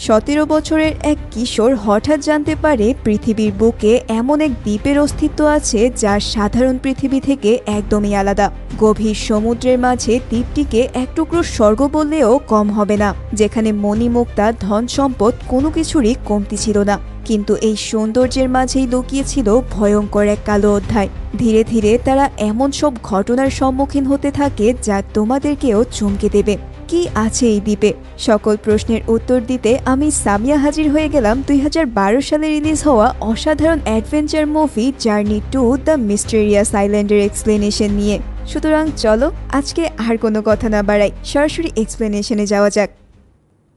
17 বছরের এক কিশোর হঠাৎ জানতে পারে পৃথিবীর বুকে এমন এক দ্বীপের অস্তিত্ব আছে যা সাধারণ পৃথিবী থেকে একদমই আলাদা। গভীর সমুদ্রের মাঝে দ্বীপটিকে এক টুকরো স্বর্গ বললেও কম হবে না, যেখানে মণিমুক্তা ধন সম্পদ কোনো কিছুরই কমতি ছিল না। কিন্তু এই সৌন্দর্যের মাঝেই লুকিয়ে ছিল ভয়ঙ্কর এক কালো অধ্যায়। ধীরে ধীরে তারা এমন সব ঘটনার সম্মুখীন হতে থাকে যা তোমাদেরকেও চমকে দেবে। কি আছে এই দ্বীপে? সকল প্রশ্নের উত্তর দিতে আমি সামিয়া হাজির হয়ে গেলাম 2012 সালে রিলিজ হওয়া অসাধারণ adventure movie journey to the mysterious আইল্যান্ডের এক্সপ্লেনেশন নিয়ে। সুতরাং চলো আজকে আর কোনো কথা না বাড়াই, সরাসরি এক্সপ্লেনেশনে যাওয়া যাক।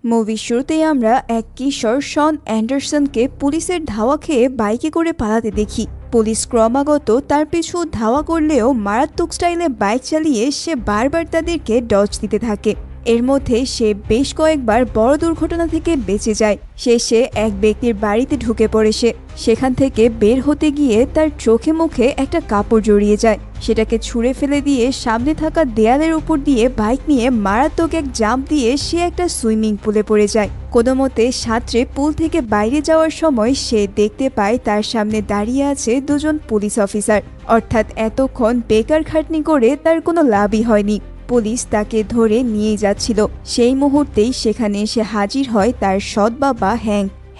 মুভির শুরুতেই আমরা এক কিশোর শন অ্যান্ডারসনকে পুলিশের ধাওয়া খেয়ে বাইকে করে পালাতে দেখি। পুলিশ ক্রমাগত তার পিছু ধাওয়া করলেও মারাত্মক স্টাইলে বাইক চালিয়ে সে বারবার তাদেরকে ডজ দিতে থাকে। এর মধ্যে সে বেশ কয়েকবার বড় দুর্ঘটনা থেকে বেঁচে যায়। শেষে এক ব্যক্তির বাড়িতে ঢুকে পড়ে সে। সেখান থেকে বের হতে গিয়ে তার চোখে মুখে একটা কাপড় জড়িয়ে যায়। সেটাকে ছুঁড়ে ফেলে দিয়ে সামনে থাকা দেয়ালের উপর দিয়ে বাইক নিয়ে মারাত্মক এক জাম্প দিয়ে সে একটা সুইমিং পুলে পড়ে যায়। কোনোমতে সাঁতরে পুল থেকে বাইরে যাওয়ার সময় সে দেখতে পায় তার সামনে দাঁড়িয়ে আছে দুজন পুলিশ অফিসার। অর্থাৎ এতক্ষণ বেকার খাটনি করে তার কোনো লাভই হয়নি। পুলিশ তাকে ধরে নিয়ে যাচ্ছিল। সেই মুহূর্তেই সেখানে এসে হাজির হয় তার সৎ বাবা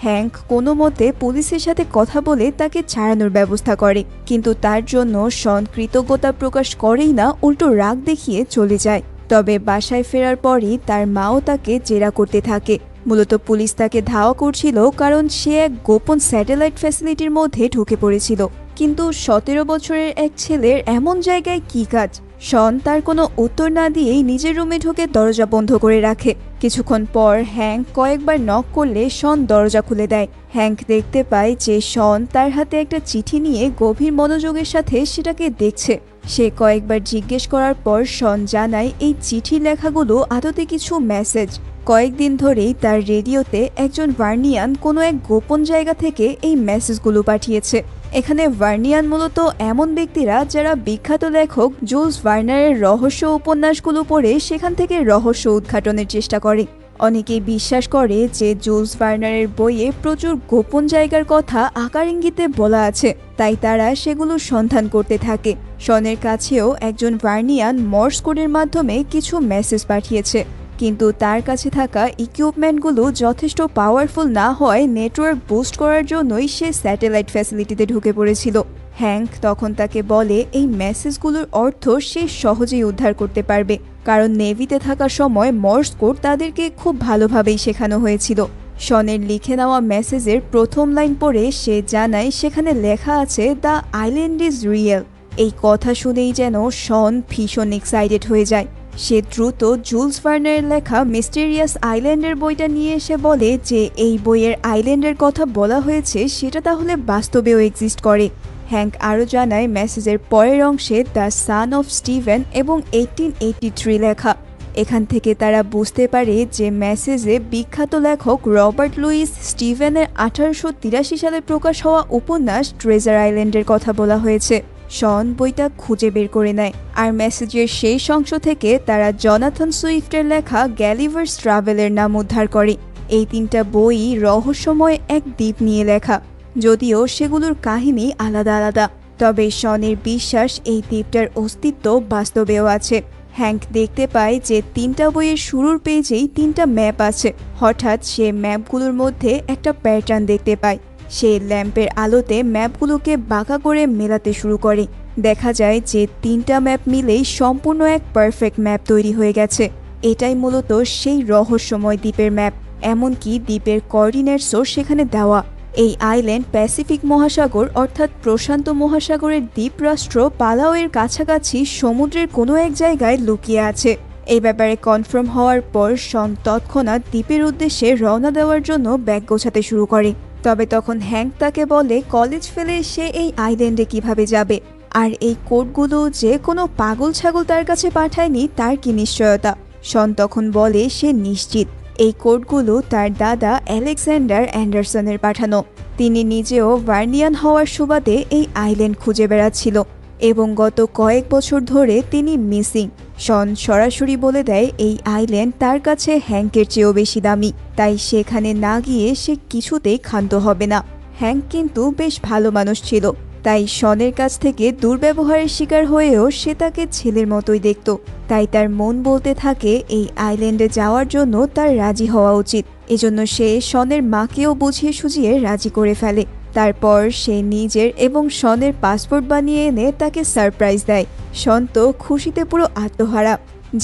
হ্যাঙ্ক কোনো মতে পুলিশের সাথে কথা বলে তাকে ছাড়ানোর ব্যবস্থা করে, কিন্তু তার জন্য শন কৃতজ্ঞতা প্রকাশ করেই না, উল্টো রাগ দেখিয়ে চলে যায়। তবে বাসায় ফেরার পরই তার মাও তাকে জেরা করতে থাকে। মূলত পুলিশ তাকে ধাওয়া করছিল কারণ সে এক গোপন স্যাটেলাইট ফ্যাসিলিটির মধ্যে ঢুকে পড়েছিল। কিন্তু 17 বছরের এক ছেলের এমন জায়গায় কি কাজ? শন তার কোনো উত্তর না দিয়েই নিজের রুমে ঢুকে দরজা বন্ধ করে রাখে। কিছুক্ষণ পর হ্যাঙ্ক কয়েকবার নক করলে শন দরজা খুলে দেয়। হ্যাঙ্ক দেখতে পায় যে শন তার হাতে একটা চিঠি নিয়ে গভীর মনোযোগের সাথে সেটাকে দেখছে। সে কয়েকবার জিজ্ঞেস করার পর শন জানায় এই চিঠির লেখাগুলো আদতে কিছু মেসেজ। কয়েকদিন ধরেই তার রেডিওতে একজন ভার্নিয়ান কোনো এক গোপন জায়গা থেকে এই মেসেজগুলো পাঠিয়েছে। এখানে ভার্নিয়ান মূলত এমন ব্যক্তিরা যারা বিখ্যাত লেখক জুলস ভার্নারের রহস্য উপন্যাসগুলো পড়ে সেখান থেকে রহস্য উদ্ঘাটনের চেষ্টা করে। অনেকেই বিশ্বাস করে যে জুলস ভার্নারের বইয়ে প্রচুর গোপন জায়গার কথা আকার ইঙ্গিতে বলা আছে, তাই তারা সেগুলো সন্ধান করতে থাকে। শনের কাছেও একজন ভার্নিয়ান মর্স কোডের মাধ্যমে কিছু মেসেজ পাঠিয়েছে, কিন্তু তার কাছে থাকা ইকুইপমেন্টগুলো যথেষ্ট পাওয়ারফুল না হয় নেটওয়ার্ক বুস্ট করার জন্যই সে স্যাটেলাইট ফ্যাসিলিটিতে ঢুকে পড়েছিল। হ্যাঙ্ক তখন তাকে বলে এই মেসেজগুলোর অর্থ সে সহজেই উদ্ধার করতে পারবে, কারণ নেভিতে থাকার সময় মর্স কোড তাদেরকে খুব ভালোভাবেই শেখানো হয়েছিল। শনের লিখে নেওয়া মেসেজের প্রথম লাইন পড়ে সে জানায় সেখানে লেখা আছে দ্য আইল্যান্ড ইজ রিয়েল। এই কথা শুনেই যেন শন ভীষণ এক্সাইটেড হয়ে যায়। সে দ্রুত জুলস ভার্নারের লেখা মিস্টেরিয়াস আইল্যান্ডের বইটা নিয়ে এসে বলে যে এই বইয়ের আইল্যান্ডের কথা বলা হয়েছে সেটা তাহলে বাস্তবেও এক্সিস্ট করে। হ্যাঙ্ক আরও জানায় মেসেজের পরের অংশে দ্য সান অফ স্টিভেন এবং 1883 লেখা। এখান থেকে তারা বুঝতে পারে যে মেসেজে বিখ্যাত লেখক রবার্ট লুইস স্টিভেনের 1883 সালে প্রকাশ হওয়া উপন্যাস ট্রেজার আইল্যান্ডের কথা বলা হয়েছে। শন বইটা খুঁজে বের করে নেয়, আর মেসেজের সেই অংশ থেকে তারা জনাথন সুইফটের লেখা গ্যালিভার্স ট্রাভেলের নাম উদ্ধার করে। এই 3টা বই রহস্যময় এক দ্বীপ নিয়ে লেখা, যদিও সেগুলোর কাহিনী আলাদা আলাদা। তবে শনের বিশ্বাস এই দ্বীপটার অস্তিত্ব বাস্তবেও আছে। হ্যাঙ্ক দেখতে পায় যে 3টা বইয়ের শুরুর পেজেই 3টা ম্যাপ আছে। হঠাৎ সে ম্যাপগুলোর মধ্যে একটা প্যাটার্ন দেখতে পায়। সে ল্যাম্পের আলোতে ম্যাপগুলোকে বাঁকা করে মেলাতে শুরু করে। দেখা যায় যে 3টা ম্যাপ মিলেই সম্পূর্ণ এক পারফেক্ট ম্যাপ তৈরি হয়ে গেছে। এটাই মূলত সেই রহস্যময় দ্বীপের ম্যাপ। এমনকি দ্বীপের কোঅর্ডিনেটসও সেখানে দেওয়া। এই আইল্যান্ড প্যাসিফিক মহাসাগর অর্থাৎ প্রশান্ত মহাসাগরের দ্বীপরাষ্ট্র পালাওয়ের কাছাকাছি সমুদ্রের কোনো এক জায়গায় লুকিয়ে আছে। এই ব্যাপারে কনফার্ম হওয়ার পর শন তৎক্ষণাৎ দ্বীপের উদ্দেশ্যে রওনা দেওয়ার জন্য ব্যাগ গোছাতে শুরু করে। তবে তখন হ্যাঙ্ক তাকে বলে কলেজ ফেলে সে এই আইল্যান্ডে কিভাবে যাবে, আর এই কোডগুলো যে কোনো পাগল ছাগল তার কাছে পাঠায়নি তার কি নিশ্চয়তা। শন তখন বলে সে নিশ্চিত এই কোডগুলো তার দাদা আলেকজান্ডার অ্যান্ডারসনের পাঠানো। তিনি নিজেও ভার্নিয়ান হওয়ার সুবাদে এই আইল্যান্ড খুঁজে বেড়াচ্ছিল। এবং গত কয়েক বছর ধরে তিনি মিসিং। শন সরাসরি বলে দেয় এই আইল্যান্ড তার কাছে হ্যাঙ্কের চেয়েও বেশি দামি, তাই সেখানে না গিয়ে সে কিছুতেই ক্ষান্ত হবে না। হ্যাঙ্ক কিন্তু বেশ ভালো মানুষ ছিল, তাই শনের কাছ থেকে দুর্ব্যবহারের শিকার হয়েও সে তাকে ছেলের মতোই দেখত। তাই তার মন বলতে থাকে এই আইল্যান্ডে যাওয়ার জন্য তার রাজি হওয়া উচিত। এজন্য সে শনের মাকেও বুঝিয়ে সুঝিয়ে রাজি করে ফেলে। তারপর সে নিজের এবং শনের পাসপোর্ট বানিয়ে এনে তাকে সারপ্রাইজ দেয়। শন তো খুশিতে পুরো আত্মহারা।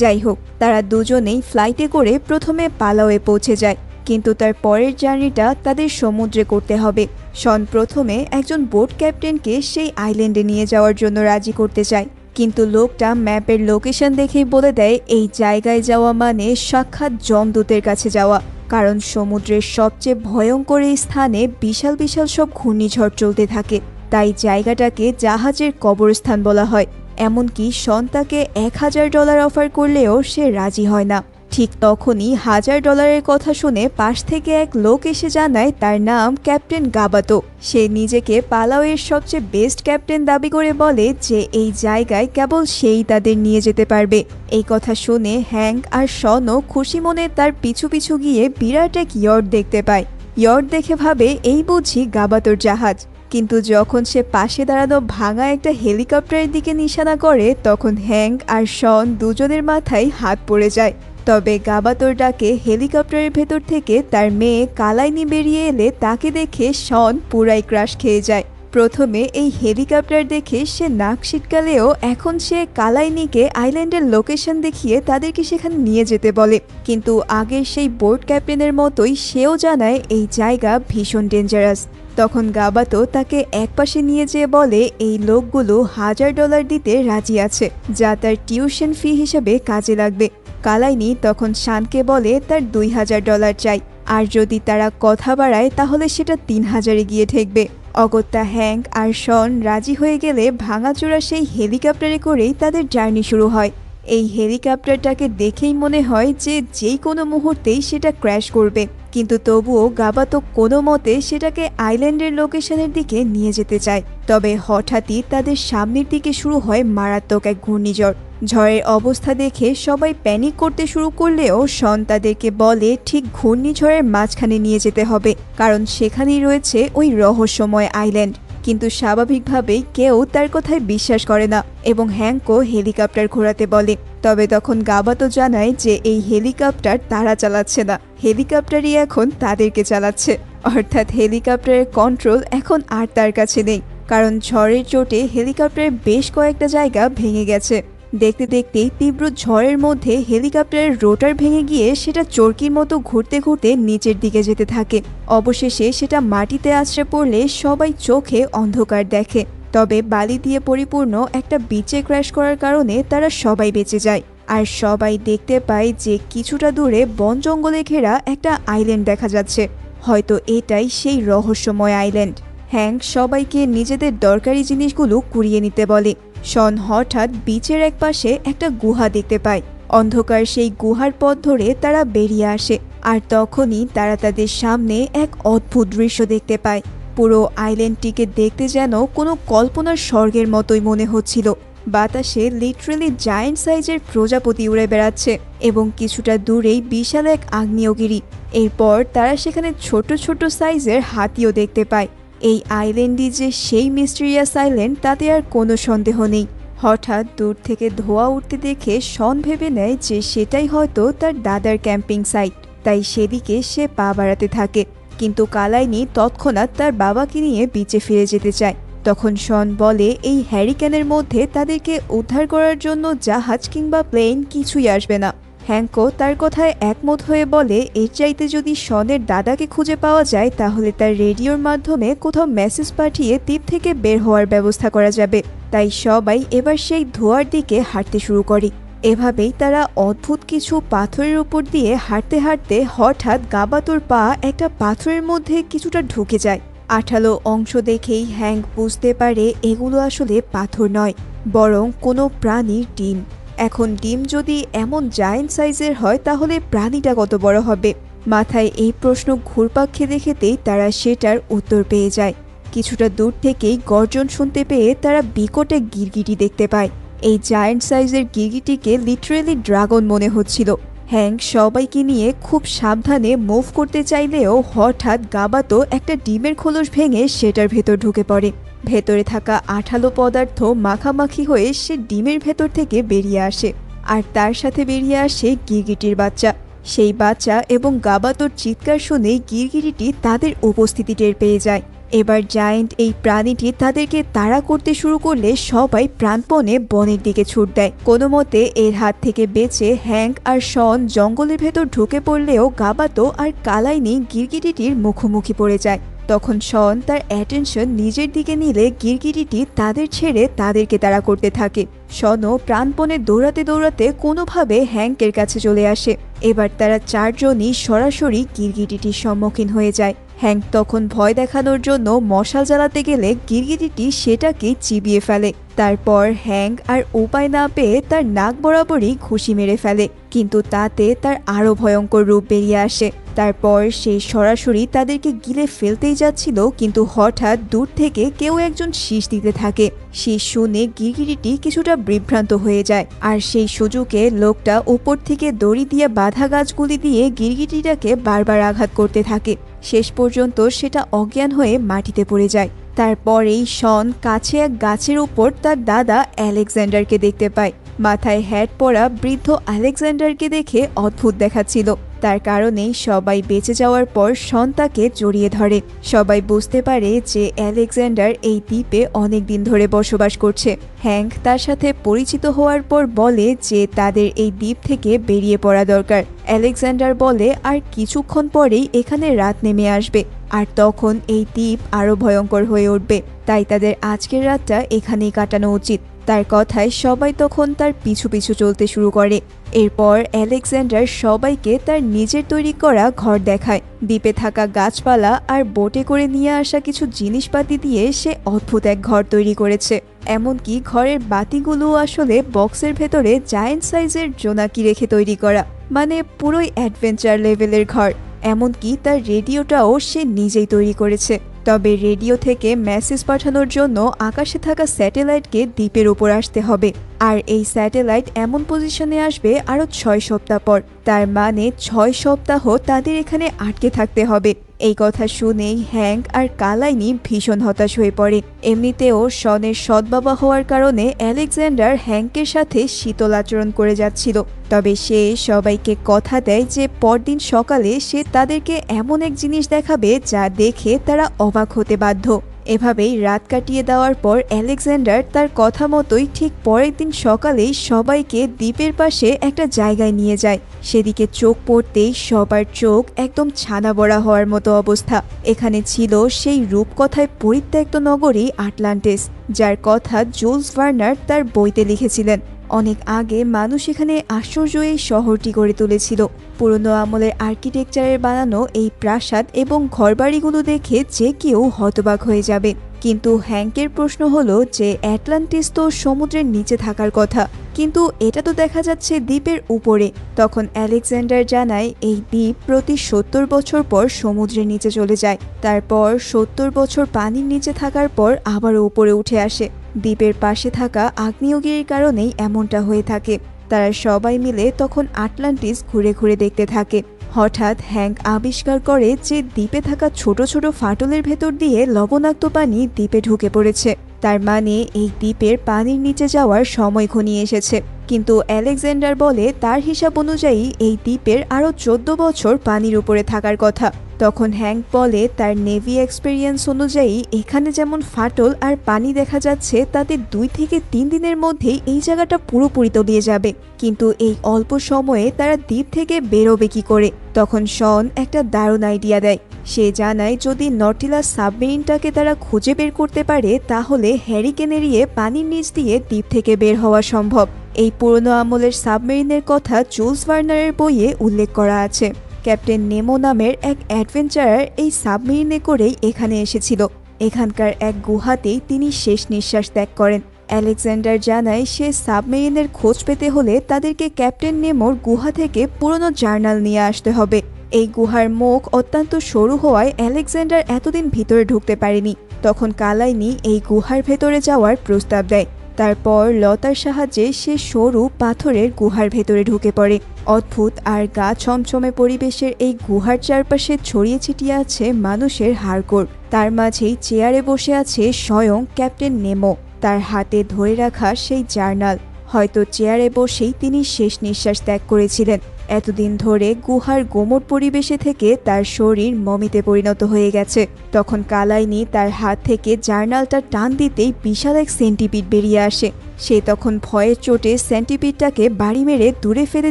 যাই হোক, তারা দুজনেই ফ্লাইটে করে প্রথমে পালাওয়ে পৌঁছে যায়, কিন্তু তার পরের জার্নিটা তাদের সমুদ্রে করতে হবে। শন প্রথমে একজন বোট ক্যাপ্টেনকে সেই আইল্যান্ডে নিয়ে যাওয়ার জন্য রাজি করতে চায়, কিন্তু লোকটা ম্যাপের লোকেশন দেখেই বলে দেয় এই জায়গায় যাওয়া মানে সাক্ষাৎ যমদূতের কাছে যাওয়া, কারণ সমুদ্রের সবচেয়ে ভয়ঙ্কর এই স্থানে বিশাল বিশাল সব ঘূর্ণিঝড় চলতে থাকে। তাই জায়গাটাকে জাহাজের কবরস্থান বলা হয়। এমনকি শন তাকে $1000 অফার করলেও সে রাজি হয় না। ঠিক তখনই $1000 কথা শুনে পাশ থেকে এক লোক এসে জানায় তার নাম ক্যাপ্টেন গাবাতো। সে নিজেকে পালাওয়ের সবচেয়ে বেস্ট ক্যাপ্টেন দাবি করে বলে যে এই জায়গায় কেবল সেই তাদের নিয়ে যেতে পারবে। এই কথা শুনে হ্যাঙ্ক আর শনও খুশি মনে তার পিছু পিছু গিয়ে বিরাট এক ইয়ট দেখতে পায়। ইয়ট দেখে ভাবে এই বুঝি গাবাতোর জাহাজ, কিন্তু যখন সে পাশে দাঁড়ানো ভাঙা একটা হেলিকপ্টারের দিকে নিশানা করে তখন হ্যাঙ্ক আর শন দুজনের মাথায় হাত পড়ে যায়। তবে গাবাতোর ডাকে হেলিকপ্টারের ভেতর থেকে তার মেয়ে কালাইনি বেরিয়ে এলে তাকে দেখে শন পুরাই ক্রাশ খেয়ে যায়। প্রথমে এই হেলিকপ্টার দেখে সে নাক ছিটকালেও এখন সে কালাইনিকে আইল্যান্ডের লোকেশন দেখিয়ে তাদেরকে সেখানে নিয়ে যেতে বলে। কিন্তু আগের সেই বোট ক্যাপ্টেনের মতোই সেও জানায় এই জায়গা ভীষণ ডেঞ্জারাস। তখন গাবাতো তাকে একপাশে নিয়ে যেয়ে বলে এই লোকগুলো $1000 দিতে রাজি আছে, যা তার টিউশন ফি হিসেবে কাজে লাগবে। কালাইনি তখন শানকে বলে তার $2000 চাই, আর যদি তারা কথা বাড়ায় তাহলে সেটা 3000-এ গিয়ে ঠেকবে। অগত্যা হ্যাঙ্ক আর শন রাজি হয়ে গেলে ভাঙাচোরা সেই হেলিকপ্টারে করেই তাদের জার্নি শুরু হয়। এই হেলিকপ্টারটাকে দেখেই মনে হয় যে কোনো মুহূর্তেই সেটা ক্র্যাশ করবে, কিন্তু তবুও গাবাতো কোনো মতে সেটাকে আইল্যান্ডের লোকেশনের দিকে নিয়ে যেতে চায়। তবে হঠাৎই তাদের সামনের দিকে শুরু হয় মারাত্মক এক ঘূর্ণিঝড়। ঝড়ের অবস্থা দেখে সবাই প্যানিক করতে শুরু করলেও শন তাদেরকে বলে ঠিক ঘূর্ণিঝড়ের মাঝখানে নিয়ে যেতে হবে, কারণ সেখানেই রয়েছে ওই রহস্যময় আইল্যান্ড। কিন্তু স্বাভাবিকভাবেই কেউ তার কথায় বিশ্বাস করে না এবং হ্যাঙ্কও হেলিকপ্টার ঘোরাতে বলে। তবে তখন গাবাতো জানায় যে এই হেলিকপ্টার তারা চালাচ্ছে না, হেলিকপ্টারই এখন তাদেরকে চালাচ্ছে। অর্থাৎ হেলিকপ্টারের কন্ট্রোল এখন আর তার কাছে নেই, কারণ ঝড়ের চোটে হেলিকপ্টারের বেশ কয়েকটা জায়গা ভেঙে গেছে। দেখতে দেখতেই তীব্র ঝড়ের মধ্যে হেলিকপ্টারের রোটার ভেঙে গিয়ে সেটা চরকির মতো ঘুরতে ঘুরতে নিচের দিকে যেতে থাকে। অবশেষে সেটা মাটিতে আছড়ে পড়লে সবাই চোখে অন্ধকার দেখে। তবে বালি দিয়ে পরিপূর্ণ একটা বিচে ক্র্যাশ করার কারণে তারা সবাই বেঁচে যায়। আর সবাই দেখতে পায় যে কিছুটা দূরে বন জঙ্গলে ঘেরা একটা আইল্যান্ড দেখা যাচ্ছে। হয়তো এটাই সেই রহস্যময় আইল্যান্ড। হ্যাঙ্ক সবাইকে নিজেদের দরকারি জিনিসগুলো কুড়িয়ে নিতে বলে। শন হঠাৎ বিচের এক পাশে একটা গুহা দেখতে পায়। অন্ধকার সেই গুহার পথ ধরে তারা বেরিয়ে আসে, আর তখনই তারা তাদের সামনে এক অদ্ভুত দৃশ্য দেখতে পায়। পুরো আইল্যান্ডটিকে দেখতে যেন কোনো কল্পনার স্বর্গের মতোই মনে হচ্ছিল। বাতাসে লিটারেলি জায়ান্ট সাইজের প্রজাপতি উড়ে বেড়াচ্ছে এবং কিছুটা দূরেই বিশাল এক আগ্নেয়গিরি। এরপর তারা সেখানে ছোট ছোট সাইজের হাতিও দেখতে পায়। এই আইল্যান্ডই যে সেই মিস্টেরিয়াস আইল্যান্ড তাতে আর কোনো সন্দেহ নেই। হঠাৎ দূর থেকে ধোঁয়া উঠতে দেখে শন ভেবে নেয় যে সেটাই হয়তো তার দাদার ক্যাম্পিং সাইট, তাই সেদিকে সে পা বাড়াতে থাকে। কিন্তু কালাইনি তৎক্ষণাৎ তার বাবাকে নিয়ে বিচে ফিরে যেতে চায়। তখন শন বলে এই হ্যারিকেনের মধ্যে তাদেরকে উদ্ধার করার জন্য জাহাজ কিংবা প্লেন কিছুই আসবে না। হ্যাঙ্কও তার কথায় একমত হয়ে বলে এর চাইতে যদি শনের দাদাকে খুঁজে পাওয়া যায় তাহলে তার রেডিওর মাধ্যমে কোথাও মেসেজ পাঠিয়ে দ্বীপ থেকে বের হওয়ার ব্যবস্থা করা যাবে। তাই সবাই এবার সেই ধোঁয়ার দিকে হাঁটতে শুরু করে। এভাবেই তারা অদ্ভুত কিছু পাথরের উপর দিয়ে হাঁটতে হাঁটতে হঠাৎ গাবাতোর পা একটা পাথরের মধ্যে কিছুটা ঢুকে যায়। আঠালো অংশ দেখেই হ্যাঙ্ক বুঝতে পারে এগুলো আসলে পাথর নয়, বরং কোনো প্রাণীর ডিম। এখন ডিম যদি এমন জায়ান্ট সাইজের হয় তাহলে প্রাণীটা কত বড় হবে? মাথায় এই প্রশ্ন ঘুরপাক খেতে খেতেই তারা সেটার উত্তর পেয়ে যায়। কিছুটা দূর থেকেই গর্জন শুনতে পেয়ে তারা বিকট এক গিরগিটি দেখতে পায়। এই জায়ান্ট সাইজের গিরগিটিকে লিটারেলি ড্রাগন মনে হচ্ছিল। হ্যাঙ্ক সবাইকে নিয়ে খুব সাবধানে মুভ করতে চাইলেও হঠাৎ গাবাতো একটা ডিমের খোলস ভেঙে সেটার ভেতর ঢুকে পড়ে। ভেতরে থাকা আঠালো পদার্থ মাখামাখি হয়ে সে ডিমের ভেতর থেকে বেরিয়ে আসে, আর তার সাথে বেরিয়ে আসে গিরগিটির বাচ্চা। সেই বাচ্চা এবং গাবাতোর চিৎকার শুনে গিরগিটিটি তাদের উপস্থিতি টের পেয়ে যায়। এবার জায়ান্ট এই প্রাণীটি তাদেরকে তাড়া করতে শুরু করলে সবাই প্রাণপণে বনের দিকে ছুট দেয়। কোনো মতে এর হাত থেকে বেঁচে হ্যাঙ্ক আর শন জঙ্গলের ভেতর ঢুকে পড়লেও গাবাতো আর কালাইনি গিরগিটিটির মুখোমুখি পড়ে যায়। তখন শন তার অ্যাটেনশন নিজের দিকে নিলে গিরগিটিটি তাদের ছেড়ে তাদেরকে তাড়া করতে থাকে। শনও প্রাণপণে দৌড়াতে দৌড়াতে কোনোভাবে হ্যাঙ্কের কাছে চলে আসে। এবার তারা চারজনই সরাসরি গিরগিটিটির সম্মুখীন হয়ে যায়। হ্যাঙ্ক তখন ভয় দেখানোর জন্য মশাল জ্বালাতে গেলে গিরগিটিটি সেটাকে চিবিয়ে ফেলে। তারপর হ্যাঙ্ক আর উপায় না পেয়ে তার নাক বরাবরই ঘুষি মেরে ফেলে, কিন্তু তাতে তার আরও ভয়ঙ্কর রূপ বেরিয়ে আসে। তারপর সে সরাসরি তাদেরকে গিলে ফেলতেই যাচ্ছিল, কিন্তু হঠাৎ দূর থেকে কেউ একজন শীষ দিতে থাকে। শীষ শুনে গিরগিটিটি কিছুটা বিভ্রান্ত হয়ে যায়, আর সেই সুযোগে লোকটা উপর থেকে দড়ি দিয়ে বাঁধা গাছগুলি দিয়ে গিরগিটিটাকে বারবার আঘাত করতে থাকে। শেষ পর্যন্ত সেটা অজ্ঞান হয়ে মাটিতে পড়ে যায়। তারপরেই শন কাছে এক গাছের উপর তার দাদা আলেকজান্ডারকে দেখতে পায়। মাথায় হ্যাট পরা বৃদ্ধ আলেকজান্ডারকে দেখে অদ্ভুত দেখাচ্ছিল। তার কারণেই সবাই বেঁচে যাওয়ার পর শন তাকে জড়িয়ে ধরে। সবাই বুঝতে পারে যে আলেকজান্ডার এই দ্বীপে অনেক দিন ধরে বসবাস করছে। হ্যাঙ্ক তার সাথে পরিচিত হওয়ার পর বলে যে তাদের এই দ্বীপ থেকে বেরিয়ে পড়া দরকার। আলেকজান্ডার বলে আর কিছুক্ষণ পরেই এখানে রাত নেমে আসবে, আর তখন এই দ্বীপ আরও ভয়ঙ্কর হয়ে উঠবে, তাই তাদের আজকের রাতটা এখানেই কাটানো উচিত। তার কথায় সবাই তখন তার পিছু পিছু চলতে শুরু করে। এরপর আলেকজান্ডার সবাইকে তার নিজের তৈরি করা ঘর দেখায়। দ্বীপে থাকা গাছপালা আর বোটে করে নিয়ে আসা কিছু জিনিসপাতি দিয়ে সে অদ্ভুত এক ঘর তৈরি করেছে। এমনকি ঘরের বাতিগুলোও আসলে বক্সের ভেতরে জায়ান্ট সাইজের জোনাকি রেখে তৈরি করা, মানে পুরোই অ্যাডভেঞ্চার লেভেলের ঘর। এমনকি তার রেডিওটাও সে নিজেই তৈরি করেছে। তবে রেডিও থেকে মেসেজ পাঠানোর জন্য আকাশে থাকা স্যাটেলাইটকে দ্বীপের উপর আসতে হবে, আর এই স্যাটেলাইট এমন পজিশনে আসবে আরও 6 সপ্তাহ পর। তার মানে 6 সপ্তাহ তাদের এখানে আটকে থাকতে হবে। এই কথা শুনেই হ্যাঙ্ক আর কালাইনি ভীষণ হতাশ হয়ে পড়ে। এমনিতেও শনের সৎ বাবা হওয়ার কারণে আলেকজান্ডার হ্যাঙ্কের সাথে শীতল আচরণ করে যাচ্ছিল। তবে সে সবাইকে কথা দেয় যে পরদিন সকালে সে তাদেরকে এমন এক জিনিস দেখাবে যা দেখে তারা অবাক হতে বাধ্য। এভাবেই রাত কাটিয়ে দেওয়ার পর আলেকজান্ডার তার কথা মতোই ঠিক পরের দিন সকালেই সবাইকে দ্বীপের পাশে একটা জায়গায় নিয়ে যায়। সেদিকে চোখ পড়তেই সবার চোখ একদম ছানা বড়া হওয়ার মতো অবস্থা। এখানে ছিল সেই রূপকথায় পরিত্যক্ত নগরী আটলান্টিস, যার কথা জুলস ভার্নার তার বইতে লিখেছিলেন। অনেক আগে মানুষ এখানে আশ্চর্য এই শহরটি গড়ে তুলেছিল। পুরনো আমলের আর্কিটেকচারের বানানো এই প্রাসাদ এবং ঘরবাড়িগুলো দেখে যে কেউ হতবাক হয়ে যাবে। কিন্তু হ্যাঙ্কের প্রশ্ন হলো যে অ্যাটলান্টিস তো সমুদ্রের নিচে থাকার কথা, কিন্তু এটা তো দেখা যাচ্ছে দ্বীপের উপরে। তখন আলেকজান্ডার জানায় এই দ্বীপ প্রতি 70 বছর পর সমুদ্রের নিচে চলে যায়, তারপর 70 বছর পানির নিচে থাকার পর আবারও উপরে উঠে আসে। দ্বীপের পাশে থাকা আগ্নেয়গিরির কারণেই এমনটা হয়ে থাকে। তারা সবাই মিলে তখন আটলান্টিস ঘুরে ঘুরে দেখতে থাকে। হঠাৎ হ্যাঙ্ক আবিষ্কার করে যে দ্বীপে থাকা ছোট ছোট ফাটলের ভেতর দিয়ে লবণাক্ত পানি দ্বীপে ঢুকে পড়েছে। তার মানে এই দ্বীপের পানির নিচে যাওয়ার সময় ঘনিয়ে এসেছে। কিন্তু আলেকজান্ডার বলে তার হিসাব অনুযায়ী এই দ্বীপের আরও 14 বছর পানির উপরে থাকার কথা। তখন হ্যাঙ্ক বলে তার নেভি এক্সপেরিয়েন্স অনুযায়ী এখানে যেমন ফাটল আর পানি দেখা যাচ্ছে, তাতে 2 থেকে 3 দিনের মধ্যেই এই জায়গাটা পুরোপুরি তলিয়ে যাবে। কিন্তু এই অল্প সময়ে তারা দ্বীপ থেকে বেরোবে কি করে? তখন শন একটা দারুণ আইডিয়া দেয়। সে জানায় যদি নটিলাস সাবমেরিনটাকে তারা খুঁজে বের করতে পারে তাহলে হ্যারিকেন এড়িয়ে পানির নিচ দিয়ে দ্বীপ থেকে বের হওয়া সম্ভব। এই পুরনো আমলের সাবমেরিনের কথা জুলস ভার্নারের বইয়ে উল্লেখ করা আছে। ক্যাপ্টেন নেমো নামের এক অ্যাডভেঞ্চারার এই সাবমেরিনে করেই এখানে এসেছিল। এখানকার এক গুহাতেই তিনি শেষ নিঃশ্বাস ত্যাগ করেন। আলেকজান্ডার জানায় সে সাবমেরিনের খোঁজ পেতে হলে তাদেরকে ক্যাপ্টেন নেমোর গুহা থেকে পুরনো জার্নাল নিয়ে আসতে হবে। এই গুহার মুখ অত্যন্ত সরু হওয়ায় আলেকজান্ডার এতদিন ভিতরে ঢুকতে পারেনি। তখন কালাইনি এই গুহার ভেতরে যাওয়ার প্রস্তাব দেয়। তারপর লতার সাহায্যে সে সরু পাথরের গুহার ভেতরে ঢুকে পড়ে। অদ্ভুত আর গা ছমছমে পরিবেশের এই গুহার চারপাশে ছড়িয়ে ছিটিয়ে আছে মানুষের হাড়গোড়। তার মাঝেই চেয়ারে বসে আছে স্বয়ং ক্যাপ্টেন নেমো, তার হাতে ধরে রাখা সেই জার্নাল। হয়তো চেয়ারে বসেই তিনি শেষ নিঃশ্বাস ত্যাগ করেছিলেন। এতদিন ধরে গুহার গোমট পরিবেশে থেকে তার শরীর মমিতে পরিণত হয়ে গেছে। তখন কালাইনি তার হাত থেকে জার্নালটা টান দিতেই বিশাল এক সেন্টিপিড বেরিয়ে আসে। সে তখন ভয়ের চোটে সেন্টিপিডটাকে বাড়ি মেরে দূরে ফেলে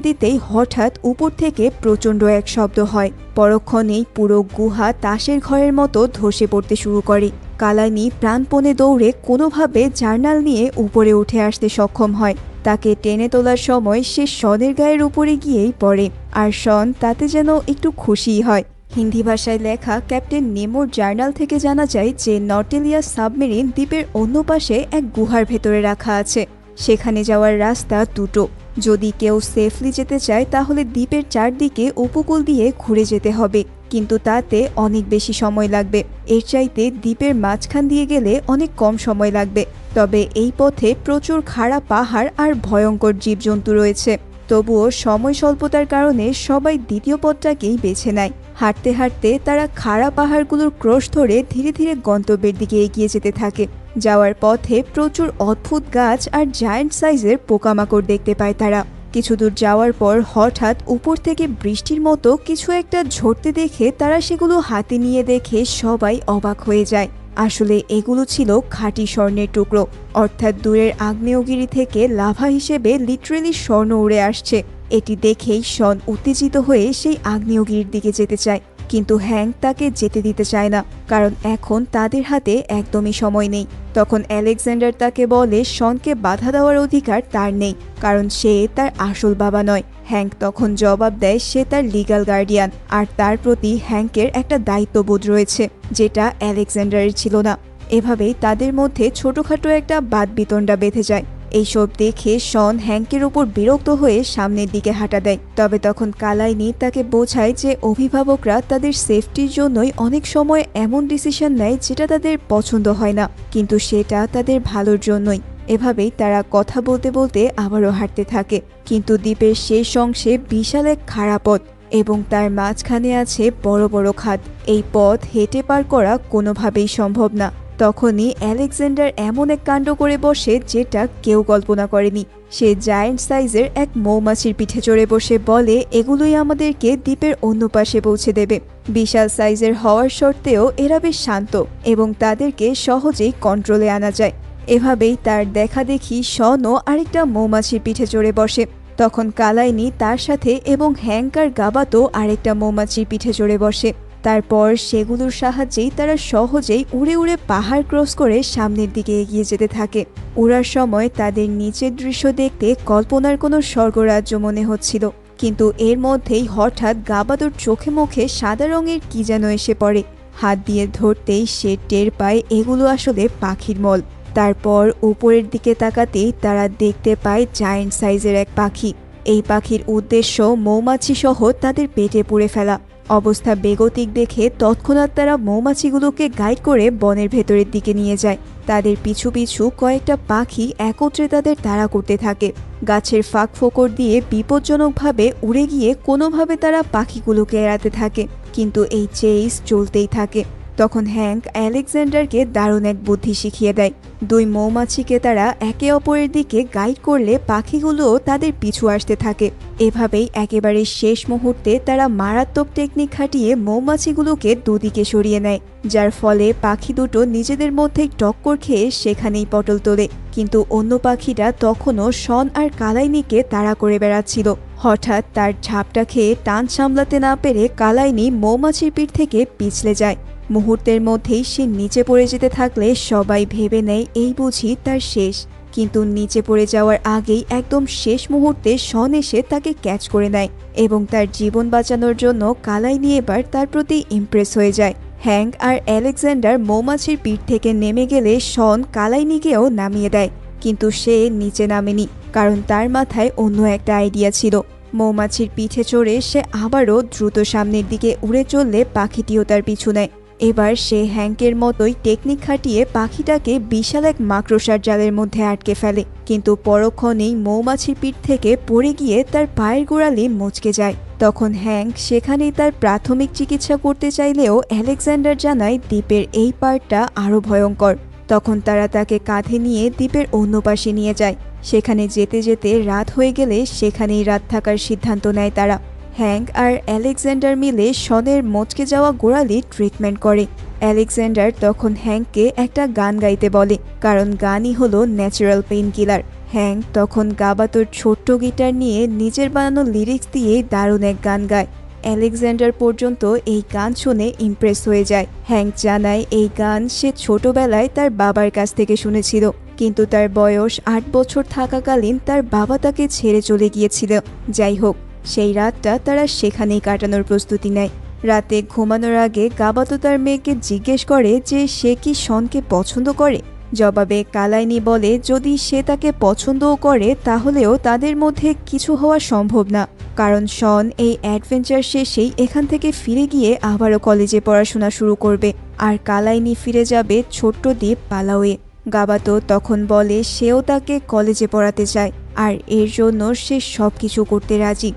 দিতেই হঠাৎ উপর থেকে প্রচণ্ড এক শব্দ হয়। পরক্ষণেই পুরো গুহা তাসের ঘরের মতো ধসে পড়তে শুরু করে। কালাইনি প্রাণপণে দৌড়ে কোনোভাবে জার্নাল নিয়ে উপরে উঠে আসতে সক্ষম হয়। তাকে টেনে তোলার সময় সে শনের গায়ের উপরে গিয়েই পড়ে, আর শন তাতে যেন একটু খুশিই হয়। হিন্দি ভাষায় লেখা ক্যাপ্টেন নেমোর জার্নাল থেকে জানা যায় যে নটেলিয়া সাবমেরিন দ্বীপের অন্য পাশে এক গুহার ভেতরে রাখা আছে। সেখানে যাওয়ার রাস্তা দুটো। যদি কেউ সেফলি যেতে চায় তাহলে দ্বীপের চারদিকে উপকূল দিয়ে ঘুরে যেতে হবে, কিন্তু তাতে অনেক বেশি সময় লাগবে। এর চাইতে দ্বীপের মাঝখান দিয়ে গেলে অনেক কম সময় লাগবে। তবে এই পথে প্রচুর খাড়া পাহাড় আর ভয়ঙ্কর জীবজন্তু রয়েছে। তবুও সময় স্বল্পতার কারণে সবাই দ্বিতীয় পথটাকেই বেছে নেয়। হাঁটতে হাঁটতে তারা খাড়া পাহাড়গুলোর ক্রস ধরে ধীরে ধীরে গন্তব্যের দিকে এগিয়ে যেতে থাকে। যাওয়ার পথে প্রচুর অদ্ভুত গাছ আর জায়ান্ট সাইজের পোকামাকড় দেখতে পায় তারা। কিছু দূর যাওয়ার পর হঠাৎ উপর থেকে বৃষ্টির মতো কিছু একটা ঝরতে দেখে তারা সেগুলো হাতে নিয়ে দেখে সবাই অবাক হয়ে যায়। আসলে এগুলো ছিল খাঁটি স্বর্ণের টুকরো, অর্থাৎ দূরের আগ্নেয়গিরি থেকে লাভা হিসেবে লিটারেলি স্বর্ণ উড়ে আসছে। এটি দেখেই শন উত্তেজিত হয়ে সেই আগ্নেয়গিরির দিকে যেতে চায়, কিন্তু হ্যাংক তাকে যেতে দিতে চায় না, কারণ এখন তাদের হাতে একদমই সময় নেই। তখন আলেকজান্ডার তাকে বলে শনকে বাধা দেওয়ার অধিকার তার নেই, কারণ সে তার আসল বাবা নয়। হ্যাংক তখন জবাব দেয় সে তার লিগ্যাল গার্ডিয়ান, আর তার প্রতি হ্যাংকের একটা দায়িত্ববোধ রয়েছে যেটা আলেকজান্ডারের ছিল না। এভাবেই তাদের মধ্যে ছোটখাটো একটা বাদবিতণ্ডা বেঁধে যায়। এইসব দেখে শন হ্যাংকের উপর বিরক্ত হয়ে সামনের দিকে হাঁটা দেয়। তবে তখন কালাইনি তাকে বোঝায় যে অভিভাবকরা তাদের সেফটির জন্যই অনেক সময় এমন ডিসিশন নেয় যেটা তাদের পছন্দ হয় না, কিন্তু সেটা তাদের ভালোর জন্যই। এভাবেই তারা কথা বলতে বলতে আবারও হাঁটতে থাকে, কিন্তু দ্বীপের শেষ অংশে বিশাল এক খাড়া পথ এবং তার মাঝখানে আছে বড় বড় খাদ। এই পথ হেঁটে পার করা কোনোভাবেই সম্ভব না। তখনই আলেকজান্ডার এমন এক কাণ্ড করে বসে যেটা কেউ কল্পনা করেনি। সে জায়ান্ট সাইজের এক মৌমাছির পিঠে চড়ে বসে বলে এগুলোই আমাদেরকে দ্বীপের অন্য পাশে পৌঁছে দেবে। বিশাল সাইজের হওয়ার সত্ত্বেও এরা বেশ শান্ত এবং তাদেরকে সহজেই কন্ট্রোলে আনা যায়। এভাবেই তার দেখা দেখি শনও আরেকটা মৌমাছির পিঠে চড়ে বসে। তখন কালাইনি তার সাথে এবং হ্যাংক আর গাবাতো আরেকটা মৌমাছির পিঠে চড়ে বসে। তারপর সেগুলোর সাহায্যেই তারা সহজেই উড়ে উড়ে পাহাড় ক্রস করে সামনের দিকে এগিয়ে যেতে থাকে। উড়ার সময় তাদের নিচের দৃশ্য দেখতে কল্পনার কোনো স্বর্গরাজ্য মনে হচ্ছিল, কিন্তু এর মধ্যেই হঠাৎ গাবাতোর চোখে মুখে সাদা রঙের কি যেন এসে পড়ে। হাত দিয়ে ধরতেই সে টের পায় এগুলো আসলে পাখির মল। তারপর উপরের দিকে তাকাতেই তারা দেখতে পায় জায়ান্ট সাইজের এক পাখি। এই পাখির উদ্দেশ্য মৌমাছি সহ তাদের পেটে পুড়ে ফেলা। অবস্থা বেগতিক দেখে তৎক্ষণাৎ তারা মৌমাছিগুলোকে গাইড করে বনের ভেতরের দিকে নিয়ে যায়। তাদের পিছু পিছু কয়েকটা পাখি একত্রে তাদের তাড়া করতে থাকে। গাছের ফাঁক ফোকর দিয়ে বিপজ্জনকভাবে উড়ে গিয়ে কোনোভাবে তারা পাখিগুলোকে এড়াতে থাকে, কিন্তু এই চেইস চলতেই থাকে। তখন হ্যাংক আলেকজান্ডারকে দারুণ এক বুদ্ধি শিখিয়ে দেয়। দুই মৌমাছিকে তারা একে অপরের দিকে গাইড করলে পাখিগুলোও তাদের পিছু আসতে থাকে। এভাবেই একেবারে শেষ মুহূর্তে তারা মারাত্মক টেকনিক খাটিয়ে মৌমাছিগুলোকে দুদিকে সরিয়ে নেয়, যার ফলে পাখি দুটো নিজেদের মধ্যে টক্কর খেয়ে সেখানেই পটল তোলে। কিন্তু অন্য পাখিটা তখনও শন আর কালাইনিকে তাড়া করে বেড়াচ্ছিল। হঠাৎ তার ঝাপটা খেয়ে টান সামলাতে না পেরে কালাইনি মৌমাছির পিঠ থেকে পিছলে যায়। মুহূর্তের মধ্যেই সে নিচে পড়ে যেতে থাকলে সবাই ভেবে নেয় এই বুঝি তার শেষ। কিন্তু নিচে পড়ে যাওয়ার আগেই একদম শেষ মুহূর্তে শন এসে তাকে ক্যাচ করে নেয় এবং তার জীবন বাঁচানোর জন্য কালাইনি এবার তার প্রতি ইমপ্রেস হয়ে যায়। হ্যাংক আর আলেকজান্ডার মৌমাছির পিঠ থেকে নেমে গেলে শন কালাইনিকেও নামিয়ে দেয়, কিন্তু সে নিচে নামেনি, কারণ তার মাথায় অন্য একটা আইডিয়া ছিল। মৌমাছির পিঠে চড়ে সে আবারও দ্রুত সামনের দিকে উড়ে চললে পাখিটিও তার পিছু নেয়। এবার সে হ্যাঙ্কের মতোই টেকনিক খাটিয়ে পাখিটাকে বিশাল এক মাকড়সার জালের মধ্যে আটকে ফেলে, কিন্তু পরক্ষণেই মৌমাছির পিঠ থেকে পড়ে গিয়ে তার পায়ের গোড়ালি মচকে যায়। তখন হ্যাঙ্ক সেখানেই তার প্রাথমিক চিকিৎসা করতে চাইলেও আলেকজান্ডার জানায় দ্বীপের এই পার্টটা আরও ভয়ঙ্কর। তখন তারা তাকে কাঁধে নিয়ে দ্বীপের অন্য পাশে নিয়ে যায়। সেখানে যেতে যেতে রাত হয়ে গেলে সেখানেই রাত থাকার সিদ্ধান্ত নেয় তারা। হ্যাঙ্ক আর আলেকজান্ডার মিলে শনের মচকে যাওয়া গোড়ালি ট্রিটমেন্ট করে। আলেকজান্ডার তখন হ্যাঙ্ককে একটা গান গাইতে বলে, কারণ গানই হলো ন্যাচারাল পেইন কিলার। হ্যাঙ্ক তখন গাবাতোর ছোট্ট গিটার নিয়ে নিজের বানানো লিরিক্স দিয়ে দারুণ এক গান গায়। আলেকজান্ডার পর্যন্ত এই গান শুনে ইমপ্রেস হয়ে যায়। হ্যাঙ্ক জানায় এই গান সে ছোটবেলায় তার বাবার কাছ থেকে শুনেছিল, কিন্তু তার বয়স 8 বছর থাকাকালীন তার বাবা তাকে ছেড়ে চলে গিয়েছিল। যাই হোক, সেই রাতটা তারা সেখানেই কাটানোর প্রস্তুতি নেয়। রাতে ঘুমানোর আগে গাবাতো তার মেয়েকে জিজ্ঞেস করে যে সে কি শনকে পছন্দ করে। জবাবে কালাইনি বলে যদি সে তাকে পছন্দও করে তাহলেও তাদের মধ্যে কিছু হওয়া সম্ভব না, কারণ শন এই অ্যাডভেঞ্চার শেষেই এখান থেকে ফিরে গিয়ে আবারও কলেজে পড়াশোনা শুরু করবে, আর কালাইনি ফিরে যাবে ছোট্ট দ্বীপ পালাওয়ে। গাবাতো তখন বলে সেও তাকে কলেজে পড়াতে চায়, আর এর জন্য সে সব কিছু করতে রাজি।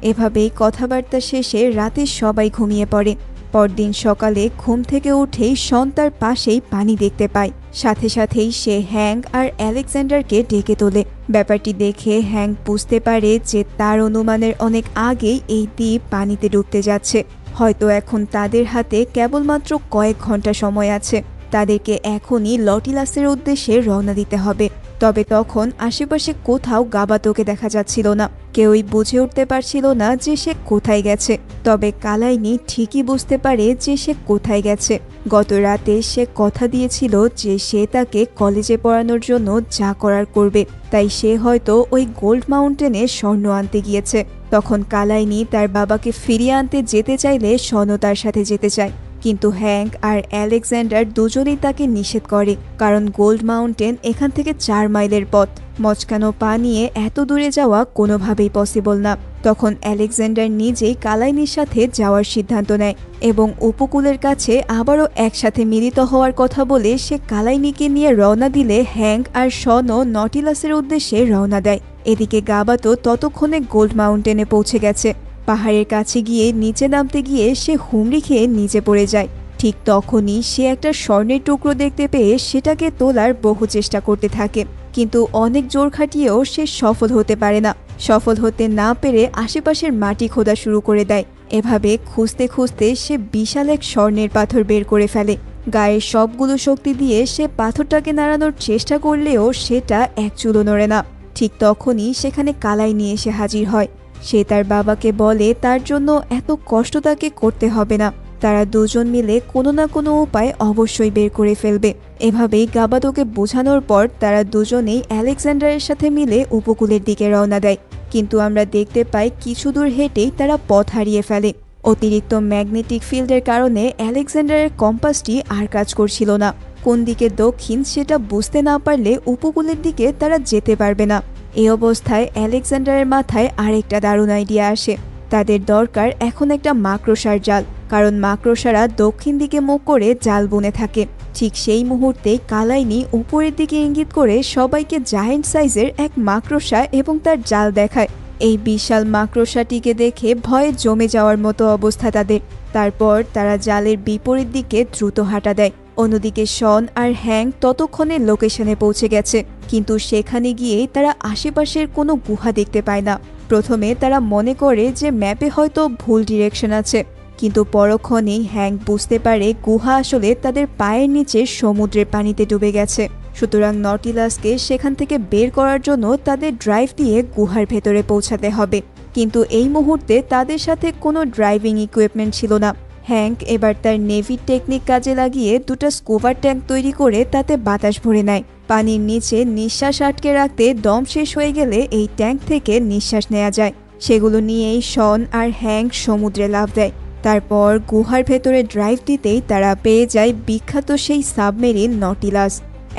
এভাবেই কথাবার্তা শেষে রাতে সবাই ঘুমিয়ে পড়ে। পরদিন সকালে ঘুম থেকে উঠেই শন তার পাশেই পানি দেখতে পায়। সাথে সাথেই সে হ্যাঙ্ক আর আলেকজান্ডারকে ডেকে তোলে। ব্যাপারটি দেখে হ্যাঙ্ক বুঝতে পারে যে তার অনুমানের অনেক আগেই এই দ্বীপ পানিতে ডুবতে যাচ্ছে। হয়তো এখন তাদের হাতে কেবলমাত্র কয়েক ঘন্টা সময় আছে। তাদেরকে এখনই লটিলাসের উদ্দেশ্যে রওনা দিতে হবে। তবে তখন আশেপাশে কোথাও গাবাতোকে দেখা যাচ্ছিল না। কেউই বুঝে উঠতে পারছিল না যে সে কোথায় গেছে। তবে কালাইনি ঠিকই বুঝতে পারে যে সে কোথায় গেছে। গত রাতে সে কথা দিয়েছিল যে সে তাকে কলেজে পড়ানোর জন্য যা করার করবে, তাই সে হয়তো ওই গোল্ড মাউন্টেনে স্বর্ণ আনতে গিয়েছে। তখন কালাইনি তার বাবাকে ফিরিয়ে আনতে যেতে চাইলে শনও তার সাথে যেতে চায়, কিন্তু হ্যাঙ্ক আর আলেকজান্ডার দুজনেই তাকে নিষেধ করে, কারণ গোল্ড মাউন্টেন এখান থেকে 4 মাইলের পথ। মচকানো পা নিয়ে এত দূরে যাওয়া কোনোভাবেই পসিবল না। তখন আলেকজান্ডার নিজেই কালাইনির সাথে যাওয়ার সিদ্ধান্ত নেয় এবং উপকূলের কাছে আবারও একসাথে মিলিত হওয়ার কথা বলে সে কালাইনিকে নিয়ে রওনা দিলে হ্যাঙ্ক আর শনও নটিলাসের উদ্দেশ্যে রওনা দেয়। এদিকে গাবাতো ততক্ষণে গোল্ড মাউন্টেনে পৌঁছে গেছে। পাহাড়ের কাছে গিয়ে নিচে নামতে গিয়ে সে হুমড়ি খেয়ে নিচে পড়ে যায়। ঠিক তখনই সে একটা স্বর্ণের টুকরো দেখতে পেয়ে সেটাকে তোলার বহু চেষ্টা করতে থাকে, কিন্তু অনেক জোর খাটিয়েও সে সফল হতে পারে না। সফল হতে না পেরে আশেপাশের মাটি খোঁড়া শুরু করে দেয়। এভাবে খুঁজতে খুঁজতে সে বিশাল এক স্বর্ণের পাথর বের করে ফেলে। গায়ের সবগুলো শক্তি দিয়ে সে পাথরটাকে নাড়ানোর চেষ্টা করলেও সেটা এক চুলও নড়ে না। ঠিক তখনই সেখানে কালাইনি এসে হাজির হয়। সে তার বাবাকে বলে তার জন্য এত কষ্ট তাকে করতে হবে না, তারা দুজন মিলে কোনো না কোনো উপায় অবশ্যই বের করে ফেলবে। এভাবেই গাবাতোকে বোঝানোর পর তারা দুজনেই আলেকজান্ডারের সাথে মিলে উপকূলের দিকে রওনা দেয়। কিন্তু আমরা দেখতে পাই কিছু দূর হেঁটেই তারা পথ হারিয়ে ফেলে। অতিরিক্ত ম্যাগনেটিক ফিল্ডের কারণে আলেকজান্ডারের কম্পাসটি আর কাজ করছিল না। কোন দিকে দক্ষিণ সেটা বুঝতে না পারলে উপকূলের দিকে তারা যেতে পারবে না। এই অবস্থায় আলেকজান্ডারের মাথায় আরেকটা দারুণ আইডিয়া আসে। তাদের দরকার এখন একটা মাকড়সার জাল, কারণ মাকড়সারা দক্ষিণ দিকে মুখ করে জাল বুনে থাকে। ঠিক সেই মুহূর্তে কালাইনি উপরের দিকে ইঙ্গিত করে সবাইকে জায়েন্ট সাইজের এক মাকড়সা এবং তার জাল দেখায়। এই বিশাল মাকড়সাটিকে দেখে ভয়ে জমে যাওয়ার মতো অবস্থা তাদের। তারপর তারা জালের বিপরীত দিকে দ্রুত হাঁটা দেয়। অন্যদিকে শন আর হ্যাঙ্ক ততক্ষণে লোকেশনে পৌঁছে গেছে, কিন্তু সেখানে গিয়ে তারা আশেপাশের কোনো গুহা দেখতে পায় না। প্রথমে তারা মনে করে যে ম্যাপে হয়তো ভুল ডিরেকশন আছে, কিন্তু পরক্ষণেই হ্যাঙ্ক বুঝতে পারে গুহা আসলে তাদের পায়ের নিচে সমুদ্রের পানিতে ডুবে গেছে। সুতরাং নটিলাসকে সেখান থেকে বের করার জন্য তাদের ড্রাইভ দিয়ে গুহার ভেতরে পৌঁছাতে হবে, কিন্তু এই মুহূর্তে তাদের সাথে কোনো ড্রাইভিং ইকুইপমেন্ট ছিল না। হ্যাঙ্ক এবার তার নেভির টেকনিক কাজে লাগিয়ে দুটো স্কুবার ট্যাঙ্ক তৈরি করে তাতে বাতাস ভরে নেয়। পানির নিচে নিঃশ্বাস আটকে রাখতে দম শেষ হয়ে গেলে এই ট্যাঙ্ক থেকে নিঃশ্বাস নেওয়া যায়। সেগুলো নিয়েই শন আর হ্যাঙ্ক সমুদ্রে লাফ দেয়। তারপর গুহার ভেতরে ড্রাইভ দিতেই তারা পেয়ে যায় বিখ্যাত সেই সাবমেরিন নটিলাস।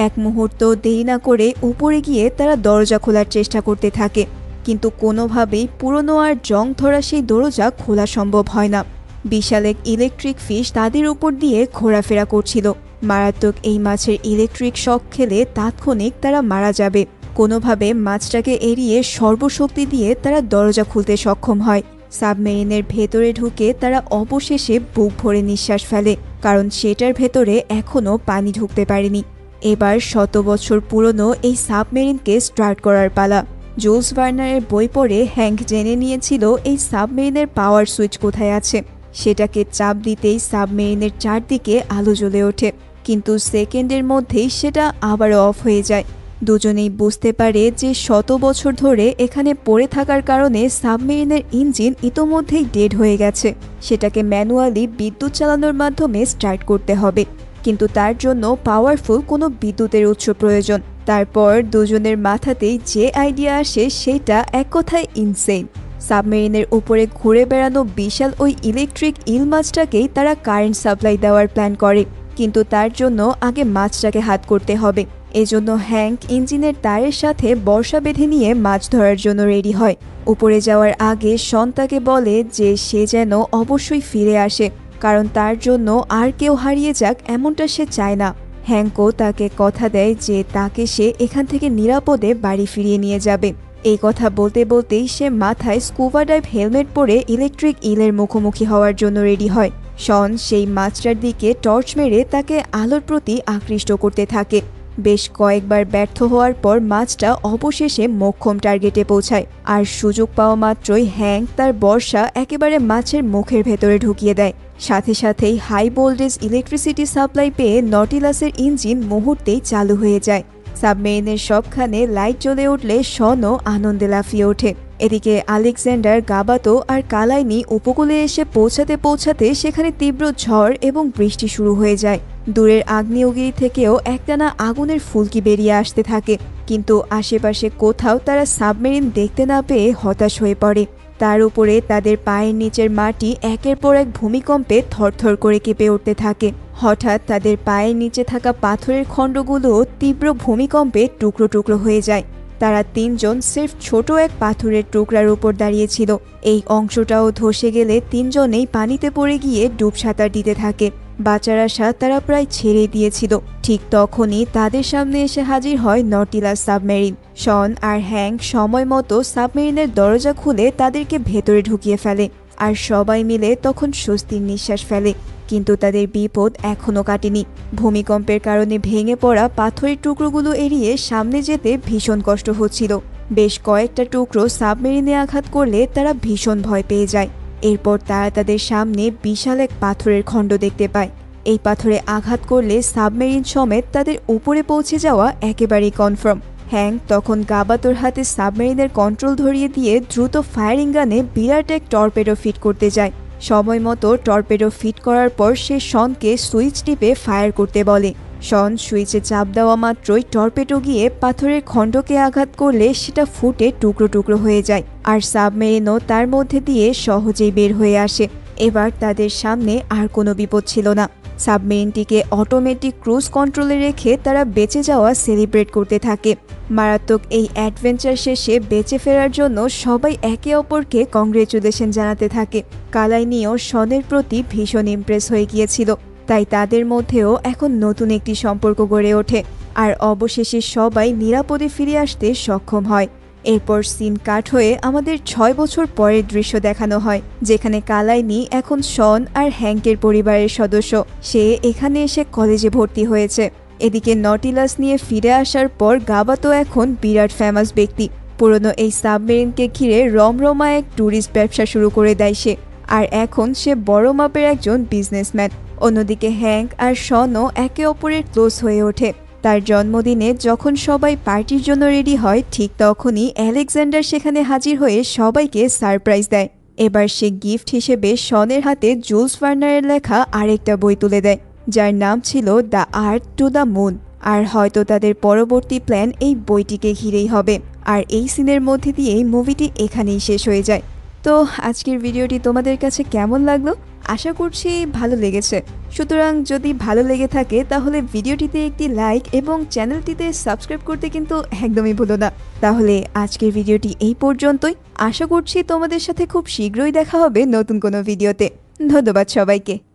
এক মুহূর্ত দেরি না করে উপরে গিয়ে তারা দরজা খোলার চেষ্টা করতে থাকে, কিন্তু কোনোভাবেই পুরনো আর জং ধরা সেই দরজা খোলা সম্ভব হয় না। বিশাল এক ইলেকট্রিক ফিশ তাদের উপর দিয়ে ঘোরাফেরা করছিল। মারাত্মক এই মাছের ইলেকট্রিক শক খেলে তাৎক্ষণিক তারা মারা যাবে। কোনোভাবে মাছটাকে এড়িয়ে সর্বশক্তি দিয়ে তারা দরজা খুলতে সক্ষম হয়। সাবমেরিনের ভেতরে ঢুকে তারা অবশেষে বুক ভরে নিঃশ্বাস ফেলে, কারণ সেটার ভেতরে এখনও পানি ঢুকতে পারেনি। এবার 100 বছর পুরনো এই সাবমেরিনকে স্টার্ট করার পালা। জুলস ভার্নারের বই পড়ে হ্যাঙ্ক জেনে নিয়েছিল এই সাবমেরিনের পাওয়ার সুইচ কোথায় আছে। সেটাকে চাপ দিতেই সাবমেরিনের চারদিকে আলো জ্বলে ওঠে, কিন্তু সেকেন্ডের মধ্যেই সেটা আবারও অফ হয়ে যায়। দুজনেই বুঝতে পারে যে 100 বছর ধরে এখানে পড়ে থাকার কারণে সাবমেরিনের ইঞ্জিন ইতোমধ্যেই ডেড হয়ে গেছে। সেটাকে ম্যানুয়ালি বিদ্যুৎ চালানোর মাধ্যমে স্টার্ট করতে হবে, কিন্তু তার জন্য পাওয়ারফুল কোনো বিদ্যুতের উৎস প্রয়োজন। তারপর দুজনের মাথাতেই যে আইডিয়া আসে সেটা এক কথায় ইনসেইন। সাবমেরিনের উপরে ঘুরে বেড়ানো বিশাল ওই ইলেকট্রিক ইল মাছটাকেই তারা কারেন্ট সাপ্লাই দেওয়ার প্ল্যান করে, কিন্তু তার জন্য আগে মাছটাকে হাত করতে হবে। এজন্য হ্যাঙ্ক ইঞ্জিনের তারের সাথে বর্ষা বেঁধে নিয়ে মাছ ধরার জন্য রেডি হয়। উপরে যাওয়ার আগে শন তাকে বলে যে সে যেন অবশ্যই ফিরে আসে, কারণ তার জন্য আর কেউ হারিয়ে যাক এমনটা সে চায় না। হ্যাঙ্কও তাকে কথা দেয় যে তাকে সে এখান থেকে নিরাপদে বাড়ি ফিরিয়ে নিয়ে যাবে। এই কথা বলতে বলতেই সে মাথায় স্কুবা ডাইভ হেলমেট পরে ইলেকট্রিক ইলের মুখোমুখি হওয়ার জন্য রেডি হয়। শন সেই মাছটার দিকে টর্চ মেরে তাকে আলোর প্রতি আকৃষ্ট করতে থাকে। বেশ কয়েকবার ব্যর্থ হওয়ার পর মাছটা অবশেষে মোক্ষম টার্গেটে পৌঁছায়, আর সুযোগ পাওয়া মাত্রই হ্যাঙ্ক তার বর্ষা একেবারে মাছের মুখের ভেতরে ঢুকিয়ে দেয়। সাথে সাথেই হাই ভোল্টেজ ইলেকট্রিসিটি সাপ্লাই পেয়ে নটিলাসের ইঞ্জিন মুহূর্তেই চালু হয়ে যায়। সাবমেরিনের সবখানে লাইট জ্বলে উঠলে শনও আনন্দে লাফিয়ে ওঠে। এদিকে আলেকজান্ডার, গাবাতো আর কালাইনি উপকূলে এসে পৌঁছাতে পৌঁছাতে সেখানে তীব্র ঝড় এবং বৃষ্টি শুরু হয়ে যায়। দূরের আগ্নেয়গিরি থেকেও একটানা আগুনের ফুলকি বেরিয়ে আসতে থাকে, কিন্তু আশেপাশে কোথাও তারা সাবমেরিন দেখতে না পেয়ে হতাশ হয়ে পড়ে। তার উপরে তাদের পায়ের নিচের মাটি একের পর এক ভূমিকম্পে থরথর করে কেঁপে উঠতে থাকে। হঠাৎ তাদের পায়ের নিচে থাকা পাথরের খণ্ডগুলো তীব্র ভূমিকম্পে টুকরো টুকরো হয়ে যায়। তারা তিনজন সির্ফ ছোট এক পাথরের টুকরার উপর দাঁড়িয়েছিল। এই অংশটাও ধসে গেলে তিনজনেই পানিতে পড়ে গিয়ে ডুব সাঁতার দিতে থাকে। বাঁচার আশা তারা প্রায় ছেড়ে দিয়েছিল। ঠিক তখনই তাদের সামনে এসে হাজির হয় নটিলাস সাবমেরিন। শন আর হ্যাঙ্ক সময় মতো সাবমেরিনের দরজা খুলে তাদেরকে ভেতরে ঢুকিয়ে ফেলে, আর সবাই মিলে তখন স্বস্তির নিঃশ্বাস ফেলে। কিন্তু তাদের বিপদ এখনও কাটেনি। ভূমিকম্পের কারণে ভেঙে পড়া পাথরের টুকরোগুলো এড়িয়ে সামনে যেতে ভীষণ কষ্ট হচ্ছিল। বেশ কয়েকটা টুকরো সাবমেরিনে আঘাত করলে তারা ভীষণ ভয় পেয়ে যায়। এরপর তারা তাদের সামনে বিশাল এক পাথরের খণ্ড দেখতে পায়। এই পাথরে আঘাত করলে সাবমেরিন সমেত তাদের উপরে পৌঁছে যাওয়া একেবারেই কনফার্ম। হ্যাঙ্ক তখন গাবাতোর হাতে সাবমেরিনের কন্ট্রোল ধরিয়ে দিয়ে দ্রুত ফায়ারিং গানে বিরাট এক টর্পেডো ফিট করতে যায়। সময় মতো টর্পেডো ফিট করার পর সে শনকে সুইচ টিপে ফায়ার করতে বলে। শন সুইচে চাপ দেওয়া মাত্রই টর্পেডো গিয়ে পাথরের খণ্ডকে আঘাত করলে সেটা ফুটে টুকরো টুকরো হয়ে যায়, আর সাবমেরিনও তার মধ্যে দিয়ে সহজেই বের হয়ে আসে। এবার তাদের সামনে আর কোনো বিপদ ছিল না। সাবমেরিনটিকে অটোমেটিক ক্রুজ কন্ট্রোলে রেখে তারা বেঁচে যাওয়া সেলিব্রেট করতে থাকে। মারাত্মক এই অ্যাডভেঞ্চার শেষে বেঁচে ফেরার জন্য সবাই একে অপরকে কংগ্রেচুলেশন জানাতে থাকে। কালাইনিও শনের প্রতি ভীষণ ইমপ্রেস হয়ে গিয়েছিল, তাই তাদের মধ্যেও এখন নতুন একটি সম্পর্ক গড়ে ওঠে, আর অবশেষে সবাই নিরাপদে ফিরে আসতে সক্ষম হয়। এরপর সিন কাট হয়ে আমাদের 6 বছর পরের দৃশ্য দেখানো হয়, যেখানে কালাইনি এখন শন আর হ্যাঙ্কের পরিবারের সদস্য। সে এখানে এসে কলেজে ভর্তি হয়েছে। এদিকে নটিলাস নিয়ে ফিরে আসার পর গাবাতো এখন বিরাট ফেমাস ব্যক্তি। পুরনো এই সাবমেরিনকে ঘিরে রমরমা এক ট্যুরিস্ট ব্যবসা শুরু করে দেয় সে, আর এখন সে বড় মাপের একজন বিজনেসম্যান। অন্যদিকে হ্যাঙ্ক আর শনও একে অপরের ক্লোজ হয়ে ওঠে। তার জন্মদিনে যখন সবাই পার্টির জন্য রেডি হয়, ঠিক তখনই আলেকজান্ডার সেখানে হাজির হয়ে সবাইকে সারপ্রাইজ দেয়। এবার সে গিফট হিসেবে শনের হাতে জুলস ভার্নারের লেখা আরেকটা বই তুলে দেয়, যার নাম ছিল the earth to the moon. আর হয়তো তাদের পরবর্তী প্ল্যান এই বইটিকে ঘিরেই হবে। আর এই সিনের মধ্যে দিয়েই মুভিটি এখানেই শেষ হয়ে যায়। তো আজকের ভিডিওটি তোমাদের কাছে কেমন লাগলো? আশা করছি ভালো লেগেছে। সুতরাং যদি ভালো লেগে থাকে তাহলে ভিডিওটিতে একটি লাইক এবং চ্যানেলটিতে সাবস্ক্রাইব করতে কিন্তু একদমই ভুলো না। তাহলে আজকের ভিডিওটি এই পর্যন্তই। আশা করছি তোমাদের সাথে খুব শীঘ্রই দেখা হবে নতুন কোনো ভিডিওতে। ধন্যবাদ সবাইকে।